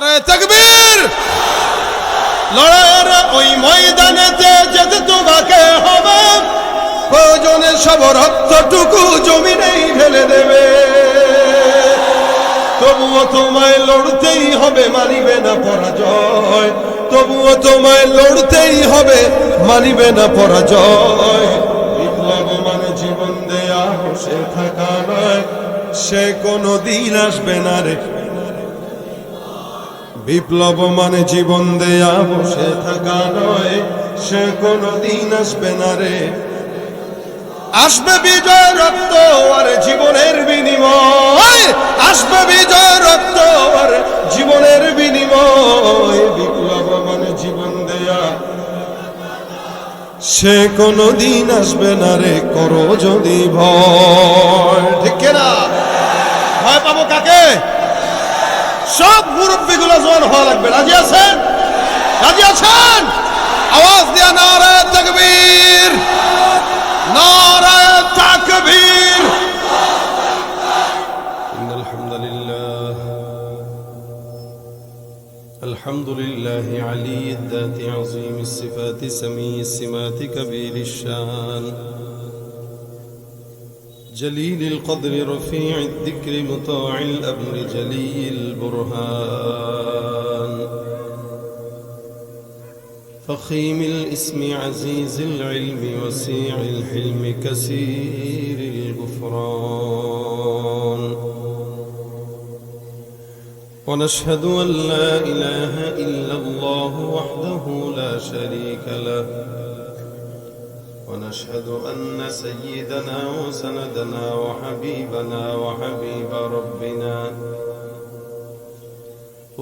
নারে তাকবীর। লড়াইয়ের ওই ময়দানেতে যেতে তোমাকে হবে, প্রয়োজনে সব রক্তটুকু জমিনেই ঢেলে দেবে। তবুও তোমায় লড়তেই হবে, মানিবে না পরাজয়। তবুও তোমায় লড়তেই হবে, মানিবে না পরাজয়। বিপ্লব মানে জীবন দেয়া, বসে থাকা নয়, সে কোনো দিন আসবে না রে। বিপ্লব মানে জীবন দেয়া, বসে থাকা নয়, সে কোনো দিন আসবে না রে। আসবে বিজয় রক্ত আর জীবনের বিনিময়, আসবে বিজয় রক্ত আর জীবনের বিনিময়। বিপ্লব মানে জীবন দেয়া, সে কোনো দিন আসবে না রে, করো যদি ভয়। ঠিক না? ভয় পাবো কাকে? সব মুরব্বীগুলো জোয়ান হওয়া লাগবে। রাজি আছেন? রাজি আছেন? আওয়াজ দিয়া নারে তাকবীর, নারে তাকবীর। ইন্নাল হামদুলিল্লাহ, আলহামদুলিল্লাহি আলিয়্যিদ যাতি আযীমিস সিফাতি সামিয়্যিস সিমাতি কাবীরিশ শান جليل القدر رفيع الذكر مطاع الأمر جلي البرهان فخيم الاسم عزيز العلم وسيع الحلم كثير الغفران ونشهد أن لا إله إلا الله وحده لا شريك له ونشهد أن سيدنا وسندنا وحبيبنا وحبيب ربنا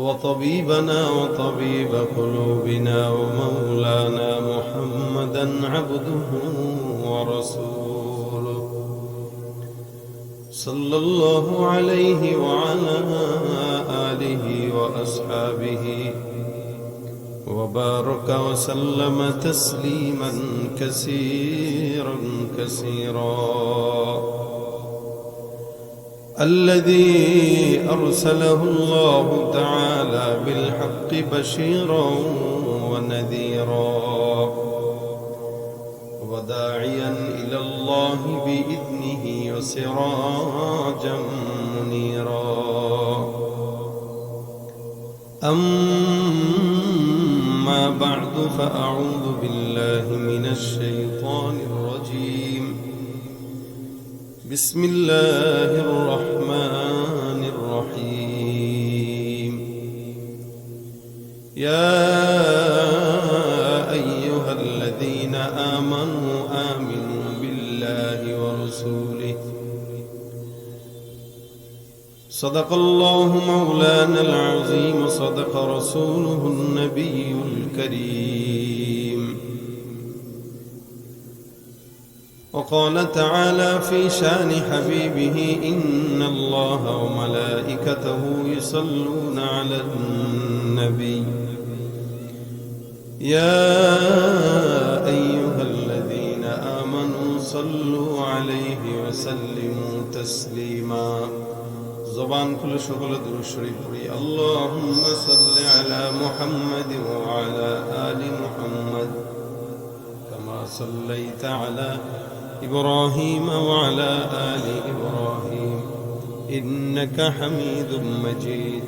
وطبيبنا وطبيب قلوبنا ومولانا محمدا عبده ورسوله صلى الله عليه وعلى آله وأصحابه وبارك وسلم تسليما كثيرا كثيرا الذي أرسله الله تعالى بالحق بشيرا ونذيرا وداعيا إلى الله بإذنه وسراجا منيرا أما بعد فأعوذ بالله من الشيطان الرجيم بسم الله الرحمن الرحيم يا أيها الذين آمنوا آمنوا بالله ورسوله صدق الله مولانا العظيم صدق رسوله النبي الكريم وقال تعالى في شان حبيبه إن الله وملائكته يصلون على النبي يا أيها الذين آمنوا صلوا عليه وسلموا تسليما زبان كل شغل درود شريف پڑھی اللهم صل على محمد وعلى آل محمد كما صليت على إبراهيم وعلى آل إبراهيم إنك حميد مجيد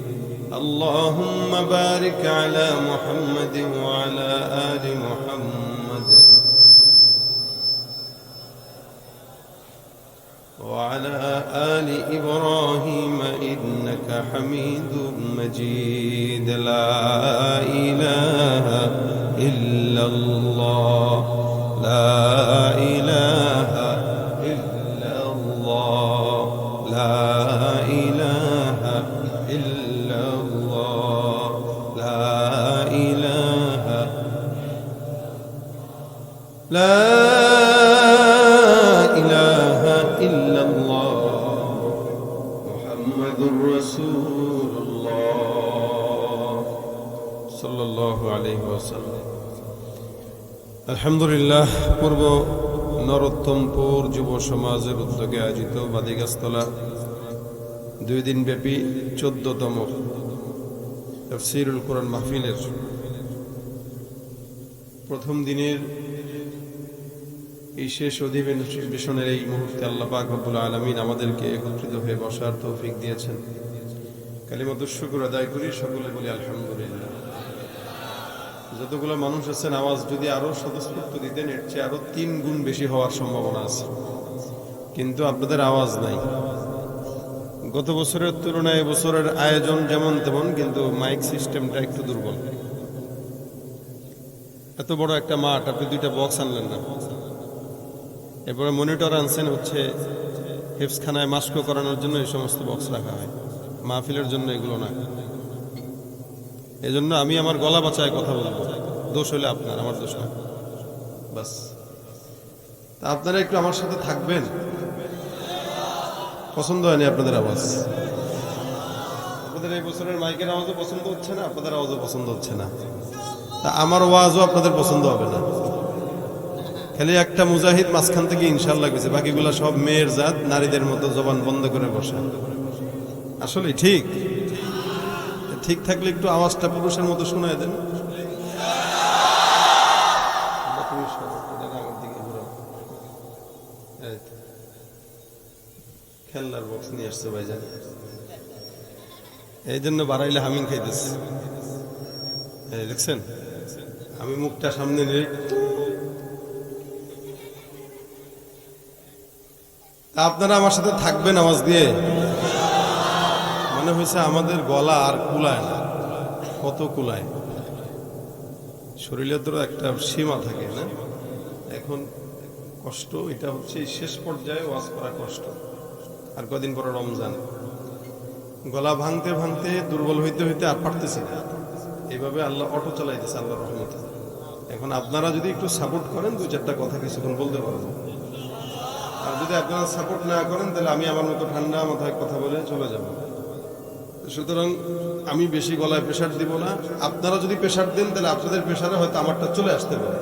اللهم بارك على محمد وعلى آل محمد وعلى آل إبراهيم إنك حميد مجيد لا إله إلا الله لا إله إلا الله لا إله إلا الله لا إله لا إله إلا الله محمد رسول الله صلى الله عليه وسلم আলহামদুলিল্লাহ। পূর্ব নরোত্তমপুর যুব সমাজের উদ্যোগে আয়োজিত বাদিগাছতলা 2 দিন ব্যাপী 14তম তাফসীরুল কোরআন মাহফিলের প্রথম দিনের এই শেষ অধিবেশনের এই মুহূর্তে আল্লাহ পাক রব্বুল আলামিন আমাদেরকে একত্রিত হয়ে বসার তৌফিক দিয়েছেন। কালিমাতুশ শুকর আদায় করি, সকলে বলি আলহামদুলিল্লাহ। যতগুলো মানুষ আছেন, আওয়াজ যদি আরো স্বতঃস্ফূর্ত দিতেন, এর চেয়ে আরো 3 গুণ বেশি হওয়ার সম্ভাবনা আছে, কিন্তু আপনাদের আওয়াজ নাই। গত বছরের তুলনায় এবছরের আয়োজন যেমন তেমন, কিন্তু মাইক সিস্টেমটা একটু দুর্বল। এত বড় একটা মাঠ, আপনি 2টা বক্স আনলেন না, এরপরে মনিটর আনছেন হচ্ছে হেফজখানায় মাস্ক করানোর জন্য এই সমস্ত বক্স রাখা হয়, মাহফিলের জন্য এগুলো না। এজন্য আমি আমার গলা বাঁচায় কথা বলবো, দোষ হলে আপনার, আমার দোষ না। বাস, তা আপনারা একটু আমার সাথে থাকবেন। পছন্দ হয়নি আপনাদের আওয়াজ, আপনাদের এই বছরের মাইকের আওয়াজও পছন্দ হচ্ছে না, আপনাদের আওয়াজও পছন্দ হচ্ছে না, তা আমার ওয়াজও আপনাদের পছন্দ হবে না। খালি একটা মুজাহিদ মাঝখান থেকে ইনশাআল্লাহ গেছে, বাকিগুলা সব মেয়ের জাত, নারীদের মতো জবান বন্ধ করে বসে। আসলে ঠিক ঠিক থাকলে একটু আওয়াজটা পুরুষের মতো শোনায় দেন। খেলনার বক্স নিয়ে আসছে ভাইজান, এই জন্য বাড়াইলে হামিং খাইতেছে। দেখছেন, আমি মুখটা সামনে নিয়ে, আপনারা আমার সাথে থাকবেন আওয়াজ দিয়ে। মনে হয়েছে আমাদের গলা আর কুলায় না, কত কুলায়। শরীরে তো একটা সীমা থাকে না। এখন কষ্ট, এটা হচ্ছে শেষ পর্যায়ে ওয়াজ করা কষ্ট। আর কদিন পরে রমজান, গলা ভাঙতে ভাঙতে দুর্বল হইতে হইতে আর পারতেছি না। এইভাবে আল্লাহ অটো চালাইতেছে, আল্লাহর রহমতে। এখন আপনারা যদি একটু সাপোর্ট করেন, 2-4টা কথা কিছুক্ষণ বলতে পারবো। আর যদি আপনারা সাপোর্ট না করেন, তাহলে আমি আমার মতো ঠান্ডা মাথায় কথা বলে চলে যাব। সুতরাং আমি বেশি গলায় প্রেশার দিব না। আপনারা যদি প্রেশার দেন, তাহলে আপনাদের প্রেশারে হয়তো আমারটা চলে আসতে পারে।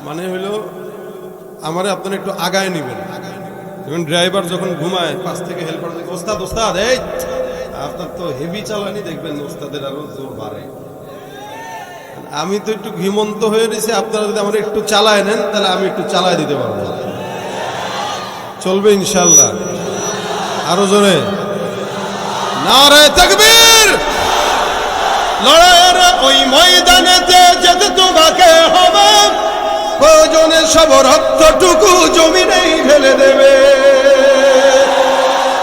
মানে হইলো আমারে আপনারা একটু আগায় নিবেন। যেমন ড্রাইভার যখন ঘুমায়, পাশ থেকে হেল্পার দেখে, ওস্তাদ ওস্তাদ, এই আপনার তো হেভি চালানি, দেখবেন ওস্তাদের আরো জোর বাড়ে। আমি তো একটু ঘিমন্ত হয়ে রয়েছি, আপনারা যদি আমার একটু চালায় নেন, তাহলে আমি একটু চালায় দিতে পারবো। চলবে ইনশাল্লাহ। আরো জোরে নারে তাকবীর। লড়াইয়ের ওই ময়দানেতে যেতে তোমাকে হবে, প্রয়োজনে সব রক্তটুকু জমিনেই ঢেলে দেবে।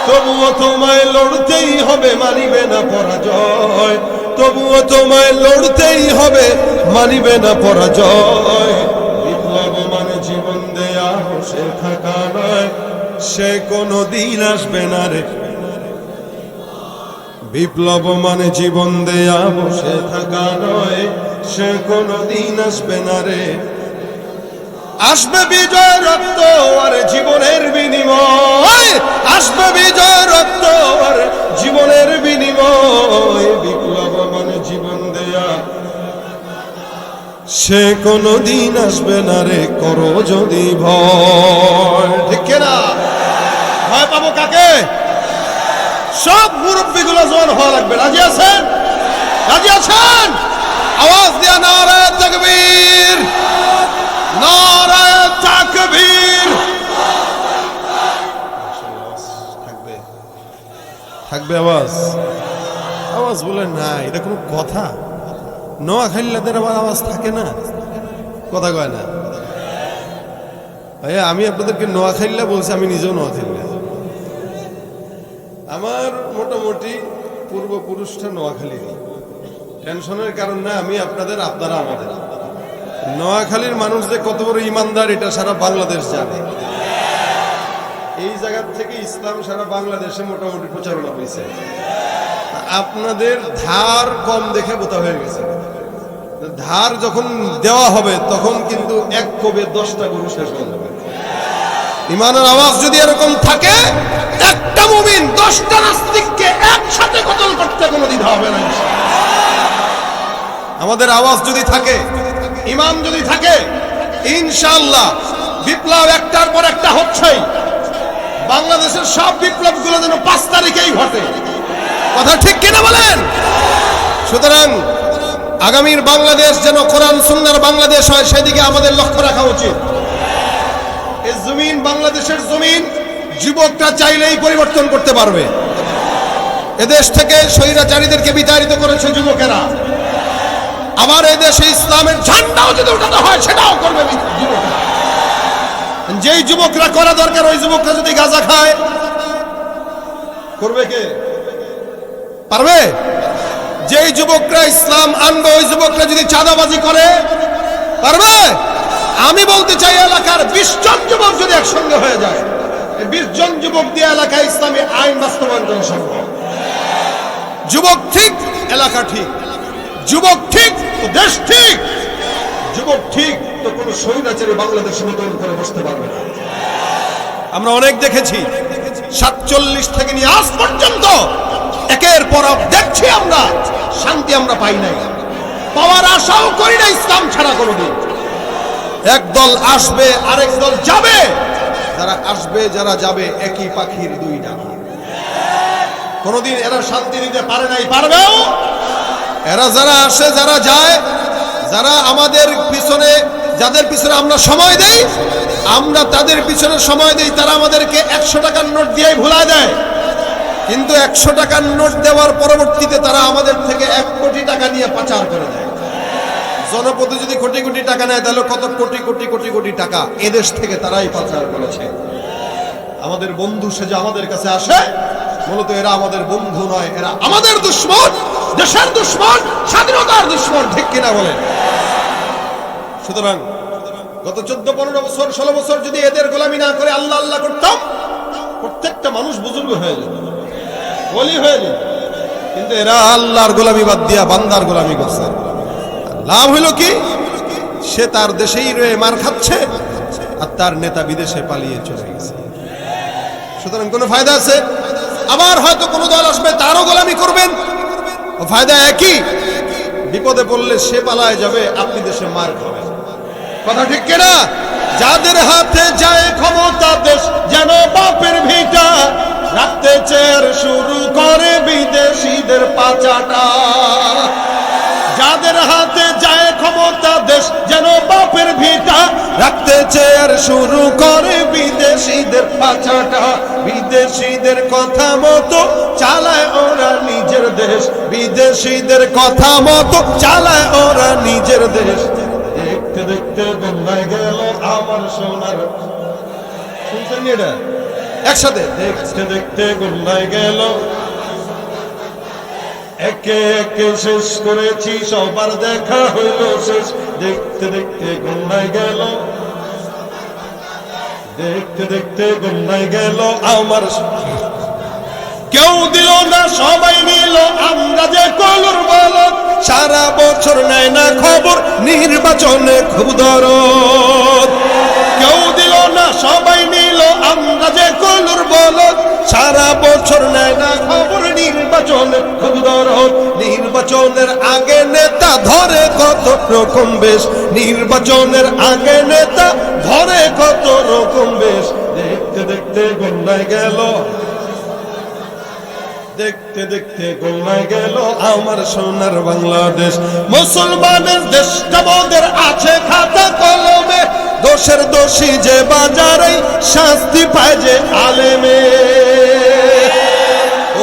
তবুও তোমায় লড়তেই হবে, মানিবে না পরাজয়। তবুও তোমায় লড়তেই হবে, মানিবে না পরাজয়। বিপ্লব মানে জীবন দেয়া, বসে থাকা নয়, সে কোনো দিন আসবে না রে। বিপ্লব মানে জীবন দেয়া, বসে থাকা নয়, সে কোনো দিন আসবে না রে। আসবে বিজয় রক্ত আর জীবনের বিনিময়, আসবে বিজয় রক্ত আর জীবনের বিনিময়। বিপ্লব মানে জীবন দেয়া, সে কোনো দিন আসবে না রে, করো যদি ভয়। ঠিক না? ভয় পাবো কাকে? সব মুরব্বীগুলো জোয়ান হওয়া লাগবে। রাজি আছেন? রাজি আছেন? আওয়াজ দিয়া নারে তাকবীর, নারে তাকবীর। থাকবে থাকবে আওয়াজ, আওয়াজ বলেন না, এটা কোনো কথা? নোয়াখালীদের আবার আওয়াজ থাকে না, কথা কয় না। ভাইয়া আমি আপনাদেরকে নোয়াখালী বলছি, আমি নিজেও নোয়াখালী। আমার মোটামুটি পূর্বপুরুষটা নোয়াখালী। টেনশনের কারণ না, আমি আপনাদের, আপনারা আমাদের। নোয়াখালীর মানুষ যে কত বড় ইমানদার, এটা সারা বাংলাদেশ জানে। এই জায়গার থেকে ইসলাম সারা বাংলাদেশে মোটামুটি প্রচারণা হয়েছে। আপনাদের ধার কম দেখে বোতা হয়ে গেছে। ধার যখন দেওয়া হবে, তখন কিন্তু এক কোবে 10টা গরু শেষ হয়ে যাবে। ইমানের আওয়াজ যদি এরকম থাকে, একটা মুমিন 10টা নাস্তিককে একসাথে কতল করতে কোনো দ্বিধা হবে না। আমাদের আওয়াজ যদি থাকে, ইমান যদি থাকে, ইনশাআল্লাহ বিপ্লব একটার পর একটা হচ্ছেই। বাংলাদেশের সব বিপ্লবগুলো যেন 5 তারিখেই ঘটে। কথা ঠিক কিনা বলেন? সুতরাং আগামীর বাংলাদেশ যেন কোরআন সুন্নাহর বাংলাদেশ হয়, সেদিকে আমাদের লক্ষ্য রাখা উচিত। এই জমিন বাংলাদেশের জমিন, যুবকরা চাইলেই পরিবর্তন করতে পারবে। এদেশ থেকে স্বৈরাচারীদেরকে বিতাড়িত করেছে যুবকেরা। আবার এদেশে ইসলামের ঝান্ডাও যদি উঠাতে হয় সেটাও করবে যুবকরা। যেই যুবকরা করা দরকার ওই যুবকরা যদি গাঁজা খায়, করবে কে? পারবে? যেই যুবকরা ইসলাম আনবে ওই যুবকরা যদি চাঁদাবাজি করে, পারবে? আমি বলতে চাই এলাকার 20 জন যুবক যদি একসঙ্গে হয়ে যায়, 20 জন যুবক দিয়ে এলাকায় ইসলামী আইন বাস্তবায়ন করা সম্ভব। যুবক ঠিক, এলাকা ঠিক। যুবক ঠিক তো দেশ ঠিক। যুবক ঠিক তো কোন স্বৈরাচারী বাংলাদেশ নতুন করে বসতে পারবে না। আমরা অনেক দেখেছি 47 থেকে নিয়ে আজ পর্যন্ত একের পর এক দেখছি আমরা শান্তি আমরা পাই নাই, পাওয়ার আশাও করি না ইসলাম ছাড়া কোনোদিন। এক দল আসবে আরেক দল যাবে, যারা আসবে যারা যাবে একই পাখির দুই ডানা। কোনোদিন এরা শান্তি দিতে পারে নাই, পারবেও। এরা যারা আসে যারা যায়, যারা আমাদের পিছনে, যাদের পিছনে আমরা সময় দেই, আমরা তাদের পিছনে সময় দেই, তারা আমাদেরকে 100 টাকার নোট দিয়েই ভুলায় দেয়। কিন্তু 100 টাকার নোট দেওয়ার পরবর্তীতে তারা আমাদের থেকে 1 কোটি টাকা নিয়ে পাচার করে দেয়। জনপদে যদি কোটি কোটি টাকা নেয় তাহলে কত কোটি কোটি কোটি কোটি টাকা এদেশ থেকে তারাই পাচার করেছে। আমাদের বন্ধু সেজে আমাদের কাছে আসে, মূলত এরা আমাদের বন্ধু নয়, এরা আমাদের দুশমন, দেশের দুশমন, স্বাধীনতার দুশমন। ঠিক কিনা বলেন? সুতরাং গত 14-15 বছর 16 বছর যদি এদের গোলামি না করে আল্লাহ আল্লাহ করতাম, প্রত্যেকটা মানুষ বুজুর্গ হয়ে যেত, ওলি হয়ে যেত। কিন্তু এরা আল্লাহর গোলামি বাদ দিয়া বান্দার গোলামি করছে। লাভ হইল কি? সে তার দেশেই রয়ে মার খাচ্ছে আর তার নেতা বিদেশে পালিয়ে চলে গেছে। সুতরাং কোনো ফায়দা আছে? আবার হয়তো কোনো দল আসবে তারও গোলামি করবেন, ফায়দা একই। বিপদে পড়লে সে পালায় যাবে, আপনি দেশে মার খাবেন। কথা ঠিক কিনা? যাদের হাতে যায় ক্ষমতা দেশ যেন বাপের ভিটা, রাখতে চেয়ার শুরু করে বিদেশিদের পাচাটা। যাদের হাতে যায় ক্ষমতা দেশ যেন বাপের ভিটা, রাখতে চেয়ার শুরু করে বিদেশিদের পাচাটা। বিদেশিদের কথা মতো চালায় ওরা নিজের দেশ, বিদেশিদের কথা মতো চালায় ওরা নিজের দেশ। দেখতে দেখতে গঙ্গায় গেল আমার সোনার, শুনছেন এটা একসাথে? দেখতে দেখতে গঙ্গায় গেল, একে একে শেষ করেছি সবার দেখা হইল শেষ। দেখতে দেখতে গঙ্গায় গেল, দেখতে দেখতে গঙ্গায় গেল আমার। কেউ দিল না সবাই নিল, আমরা যে কলুর বলদ, সারা বছর নেয় না খবর, নির্বাচনে খুব দরদ। কেউ দিল না সবাই নিল, আমরা যে কলুর বলদ, সারা বছর নেয় না খবর, নির্বাচনে খুব দরদ। নির্বাচনের আগে নেতা ধরে কত রকম বেশ, নির্বাচনের আগে নেতা ধরে কত রকম বেশ। দেখতে দেখতে গঙ্গায় গেল, দেখতে দেখতে গঙ্গায় গেল আমার সোনার বাংলাদেশ। মুসলমানের দেশটা মোদের আছে খাতা কলমে, দোষের দোষী যে বাজারে শাস্তি পায় যে আলেমে।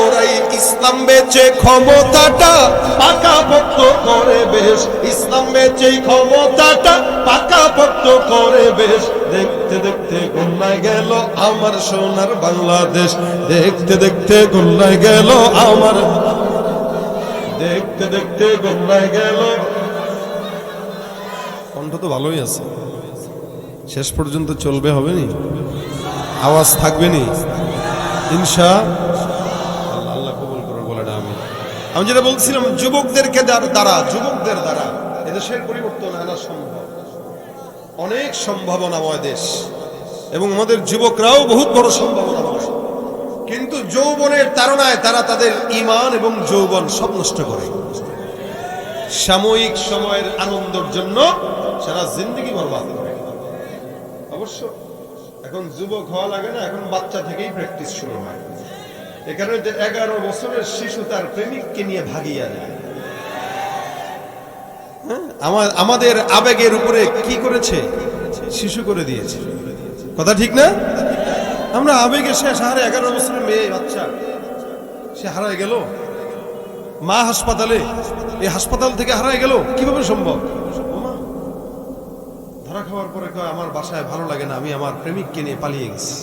ওরাই ইসলাম বেচে ক্ষমতাটা পাকাপোক্ত করে বেশ, ইসলাম বেচে ক্ষমতাটা পাকাপোক্ত করে বেশ। দেখতে দেখতে গঙ্গায় গেল আমার সোনার বাংলাদেশ, দেখতে দেখতে গঙ্গায় গেল আমার, দেখতে দেখতে গঙ্গায় গেল। কণ্ঠ তো ভালোই আছে, শেষ পর্যন্ত চলবে, হবে নি? আওয়াজ থাকবে নি? ইনশাআল্লাহ। আল্লাহ কবুল করুন বলে না আমি যেটা বলছিলাম, যুবকদেরকে দ্বারা, যুবকদের দ্বারা এদেশের পরিবর্তন আনা সম্ভব। অনেক সম্ভাবনাময় দেশ এবং আমাদের যুবকরাও বহুত বড় সম্ভাবনাময়, কিন্তু যৌবনের তাড়নায় তারা তাদের ঈমান এবং যৌবন সব নষ্ট করে। সাময়িক সময়ের আনন্দের জন্য সারা জিন্দেগি বরবাদ করে। অবশ্য এখন যুবক হওয়া লাগে না, এখন বাচ্চা থেকেই প্র্যাকটিস শুরু হয়। এখানে 11 বছরের শিশু তার প্রেমিককে নিয়ে ভাগিয়া যায়। আমাদের আবেগের উপরে কি করেছে? শিশু করে দিয়েছে। কথা ঠিক না? আমরা আবেগে শেষ। হারে 11 বছরের মেয়ে বাচ্চা সে হারায় গেল, মা হাসপাতালে, এই হাসপাতাল থেকে হারায় গেল, কিভাবে সম্ভব? ধরা খাওয়ার পরে কয় আমার বাসায় ভালো লাগে না, আমি আমার প্রেমিককে নিয়ে পালিয়ে গেছি।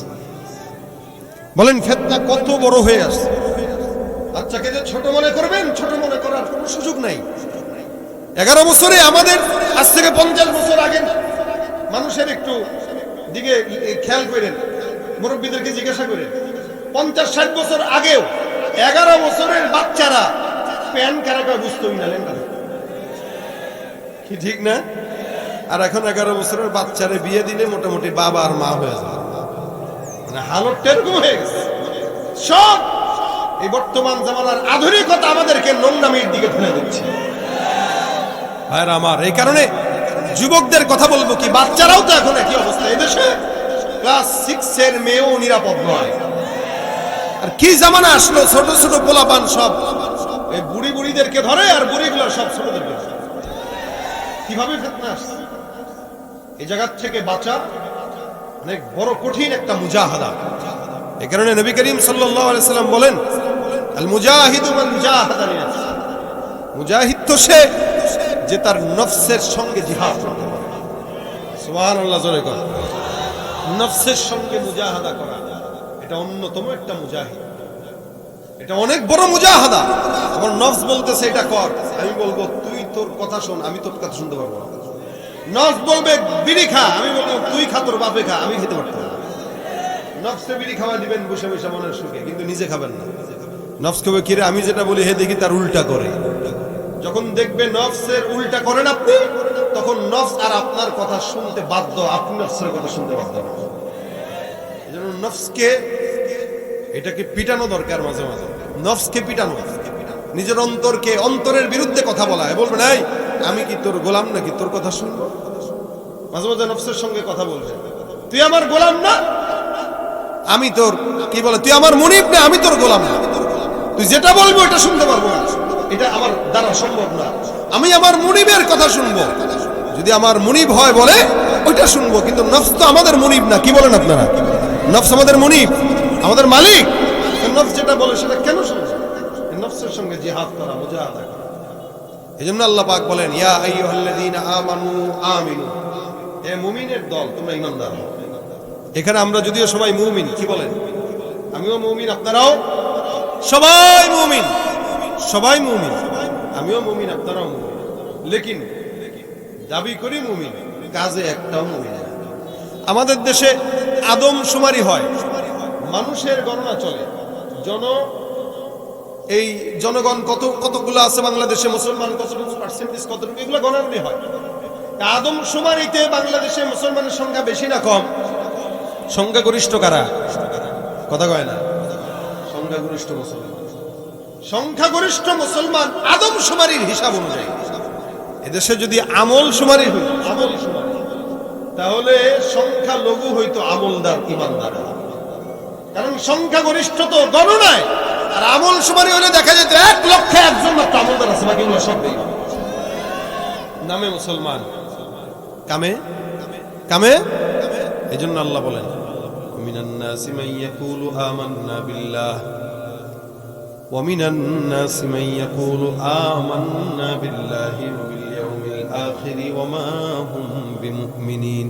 বলেন ফিতনা কত বড় হয়ে আসছে। বাচ্চাকে যে ছোট মনে করবেন, ছোট মনে করার কোনো সুযোগ নাই। 11 বছরে আমাদের আজ থেকে 50 বছর আগে মানুষের একটু দিকে খেয়াল করেন, মুরব্বীদেরকে জিজ্ঞাসা করেন, 50-60 বছর আগেও 11 বছরের বাচ্চারা প্যান কারাকা বুঝতই না, কি ঠিক না? আর এখন 11 বছরের বাচ্চারে বিয়ে দিলে মোটামুটি বাবা আর মা হয়ে যায়। মানে হালতটা এরকম হয়ে গেছে। সব এই বর্তমান জামানার আধুনিকতা আমাদেরকে নোংরামির দিকে ঠেলে দিচ্ছে। ভাইরা আমার, এই কারণে যুবকদের কথা বলবো কি, বাচ্চারাও তো এখন একই অবস্থা। এদেশে ক্লাস 6 এর মেয়েও নিরাপদ নয়। আর কি জামানা আসলো, ছোট ছোট পোলাপান সব এই বুড়ি বুড়িদেরকে ধরে, আর বুড়িগুলো সব ছোটদেরকে ধরে। কিভাবে ফিতনা আসছে? এই জায়গা থেকে বাঁচা অনেক বড় কঠিন একটা মুজাহাদা। এই কারণে নবী করিম সাল্লাল্লাহু আলাইহি সাল্লাম বলেন, আল মুজাহিদু মান জাহাদা লিনাফসি। মুজাহিদ তো সে যে তার নফসের সঙ্গে জিহাদ করতে পারে। সুবহানাল্লাহ, জোরে কর। নফসের সঙ্গে মুজাহাদা করা, এটা অন্যতম একটা মুজাহিদ। এটা অনেক বড় মুজাহাদা। আমার নফস বলতেছে এটা কর, আমি বলবো তুই তোর কথা শোন, আমি তোর কথা শুনতে পারবো না। নফস বলবে বিড়ি খা, আমি বলবো তুই খা, তোর বাপে খা, আমি খেতে পারতাম না। নফসে বিড়ি খাওয়া দিবেন বসে বসে মনের সুখে, কিন্তু নিজে খাবেন না। নফস কবে কিরে আমি যেটা বলি হে দেখি তার উল্টা করে। যখন দেখবে নফসের উল্টা করেন আপনি, তখন নফস আর আপনার কথা শুনতে বাধ্য, আপনি নফসের কথা শুনতে বাধ্য না। এজন্য নফসকে এটাকে পিটানো দরকার। মাঝে মাঝে নফসকে পিটানো, নিজের অন্তরকে, অন্তরের বিরুদ্ধে কথা বলা। বলবে নাই আমি কি তোর গোলাম নাকি তোর কথা শুনবো? মাঝে মাঝে নফসের সঙ্গে কথা বলবে, তুই আমার গোলাম না, আমি তোর কি বলে, তুই আমার মুনিব না, আমি তোর গোলাম না, তুই যেটা বলবো এটা শুনতে পারবো না, এটা আমার দ্বারা সম্ভব না, আমি আমার মুনিবের কথা শুনবো। যদি আমার মুনিব হয় বলে ওইটা শুনবো, কিন্তু নফস তো আমাদের মুনিব না। কি বলেন আপনারা? নফস আমাদের মুনিব, আমাদের মালিক। নফস যেটা বলে সেটা কেন শুনবো? নফসের সঙ্গে জিহাদ করা, মুজাহাদা করা। এজন্য আল্লাহ পাক বলেন, ইয়া আইয়ুহাল্লাযীনা আমানু আমিনু, হে মুমিনের দল তোমরা ঈমানদার হও। এখানে আমরা যদিও সবাই মুমিন, কি বলেন? আমিও মুমিন, আপনারাও সবাই মুমিন, সবাই মুমিন, আমিও মুমিন, আপনারাও মুমিন। লেকিন দাবি করি মুমিন, কাজে একটাও মুমিন না। আমাদের দেশে আদমশুমারি হয়, মানুষের গণনা চলে, এই জনগণ কতগুলো আছে বাংলাদেশে, মুসলমান কতটুকু পার্সেন্টেজ, কতটুকু, এগুলো গণনা হয়। আদমশুমারিতে বাংলাদেশে মুসলমানের সংখ্যা বেশি না কম? সংখ্যাগরিষ্ঠ কারা? কথা কয় না। সংখ্যাগরিষ্ঠ মুসলমান। সংখ্যাগরিষ্ঠ মুসলমান আদমশুমারির হিসাব অনুযায়ী। এদেশে যদি আমল শুমারি হইত, আমল শুমারি, তাহলে সংখ্যা লঘু হইতো আমলদার, ইমানদার। কারণ সংখ্যাগরিষ্ঠ তো গণনায়, আর আমল শুমারি হলে দেখা যেত 1 লক্ষে 1 মাত্র আমলদার আছে, বাকিগুলো সব নামে মুসলমান, কামে কামে। এই জন্য আল্লাহ বলেন, মিনান নাসি মান ইয়াকুলু আমান্না বিল্লাহ ওয়া মিনান নাসি মান ইয়াকুলু আমান্না বিল্লাহি ওয়া বিল ইয়াউমিল আখির ওয়া মা হুম বিমুমিনিন।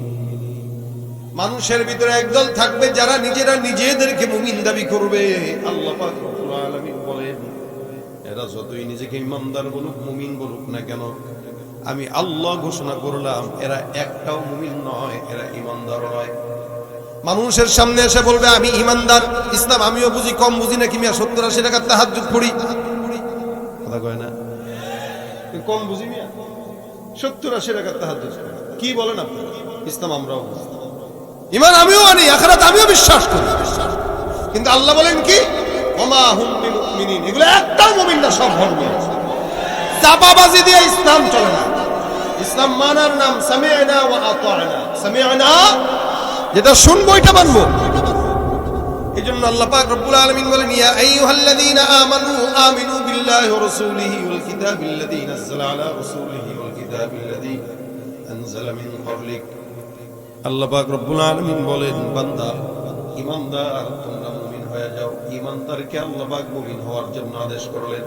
মানুষের ভিতরে একদল থাকবে যারা নিজেরা নিজেদেরকে মুমিন দাবি করবে। আল্লাহ পাক রব্বুল আলামিন বলেন, এরা যতই নিজেকে ইমানদার বলুক, মুমিন বলুক না কেন, আমি আল্লাহ ঘোষণা করলাম এরা একটাও মুমিন নয়, এরা ইমানদার নয়। মানুষের সামনে এসে বলবে আমি ইমানদার, ইসলাম আমিও বুঝি, কম বুঝি নাকি মিয়া, 70-80 টাকার তাহাজ্জুদ পড়ি। কথা কয় না, কম বুঝি মিয়া, 70-80 টাকার তাহাজ্জুদ কি বলেন আপনি? ইসলাম আমরাও বুঝি, ঈমান আমিও আনি, আখিরাত আমিও বিশ্বাস করি, কিন্তু আল্লাহ বলেন কি, ওমা হুম বিমুমিনিন, এগুলো একটাও মুমিন না, সব ভণ্ড। চাপাবাজি দিয়ে ইসলাম চলে না। ইসলাম মানার নাম সামি'না ওয়া আতা'না। সামি'না, যেটা শুনবো এটা মানবো। এজন্য আল্লাহ পাক রব্বুল আলামিন বলেন ইয়া আইয়ুহাল্লাযীনা আমানু আমিনু বিল্লাহি ওয়া রাসূলিহি ওয়াল কিতাবিল্লাযী নাযালা আলা রাসূলিহি ওয়াল কিতাবিল্লাযী আনজালা মিন ক্বাবলিক। আল্লাহ পাক রব্বুল আলামিন বলেন বান্দা ঈমানদার তোমরা মুমিন হয়ে যাও। ঈমানদারকে আল্লাহ পাক মুমিন হওয়ার জন্য আদেশ করলেন।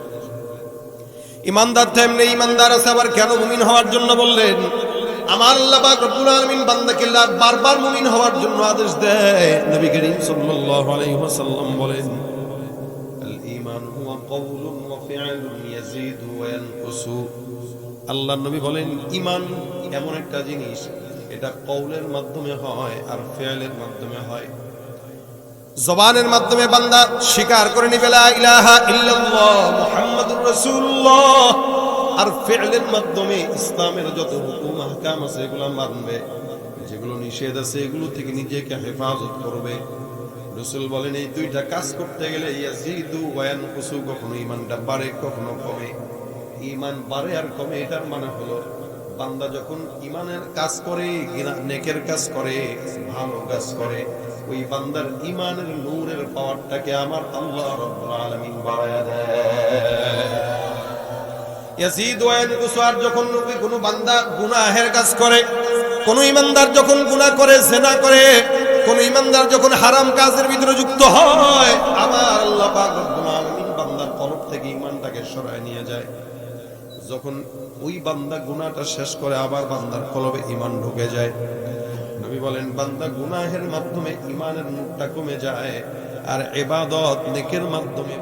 ঈমানদার তো এমনি ঈমানদার আছে, আবার কেন মুমিন হওয়ার জন্য বললেন? আমার আল্লাহ পাক রব্বুল আলামিন বান্দাকে বারবার মুমিন হওয়ার জন্য আদেশ দেয়। নবী করিম সাল্লাল্লাহু আলাইহি ওয়াসাল্লাম বলেন আল ঈমান হুয়া কাওলুন ওয়া ফি'লুন ইয়াজিদু ওয়া ইয়ানকুসু। আল্লাহর নবী বলেন ঈমান এমন একটা জিনিস, এটা কওলের মাধ্যমে হয় আর ফি'লের মাধ্যমে হয়। জবানের মাধ্যমে বান্দা স্বীকার করে নিবে লা ইলাহা ইল্লাল্লাহ মুহাম্মাদুর রাসূলুল্লাহ, আর ফি'লের মাধ্যমে ইসলামের যত হুকুম আহকাম আছে এগুলো মানবে, যেগুলো নিষেধ আছে এগুলো থেকে নিজেকে হেফাজত করবে। রাসূল বলেন এই দুইটা কাজ করতে গেলে ইয়াজিদু ওয়া ইয়ানকুসু, কখনো ঈমানটা বাড়ে কখনো কমে। ঈমান বাড়ে আর কমে এটার মানে হলো বান্দা যখন ঈমানের কাজ করে, নেকের কাজ করে, ভালো কাজ করে, ওই বান্দার ঈমানের নূরের পাওয়ারটাকে আমার আল্লাহ রাব্বুল আলামিন বাড়ায়া দেয়। ইয়াজিদু ওয়া ইয়ানকুসু, আর যখন কোনো বান্দা গুনাহের কাজ করে, কোন ঈমানদার যখন গুনাহ করে, জিনা করে, কোন ঈমানদার যখন হারাম কাজের ভিতরে যুক্ত হয়, আমার আল্লাহ পাক রব্বুল আলামিন বান্দার কলব থেকে ঈমানটাকে সরায় নিয়ে যায়। যখন ওই বান্দা গুনাহটা শেষ করে আবার বান্দার কলবে ঈমান ঢুকে যায়। নবী বলেন বান্দা গুনাহের মাধ্যমে ঈমানের নূরটা কমে যায়, আর ইবাদত নেকের মাধ্যমে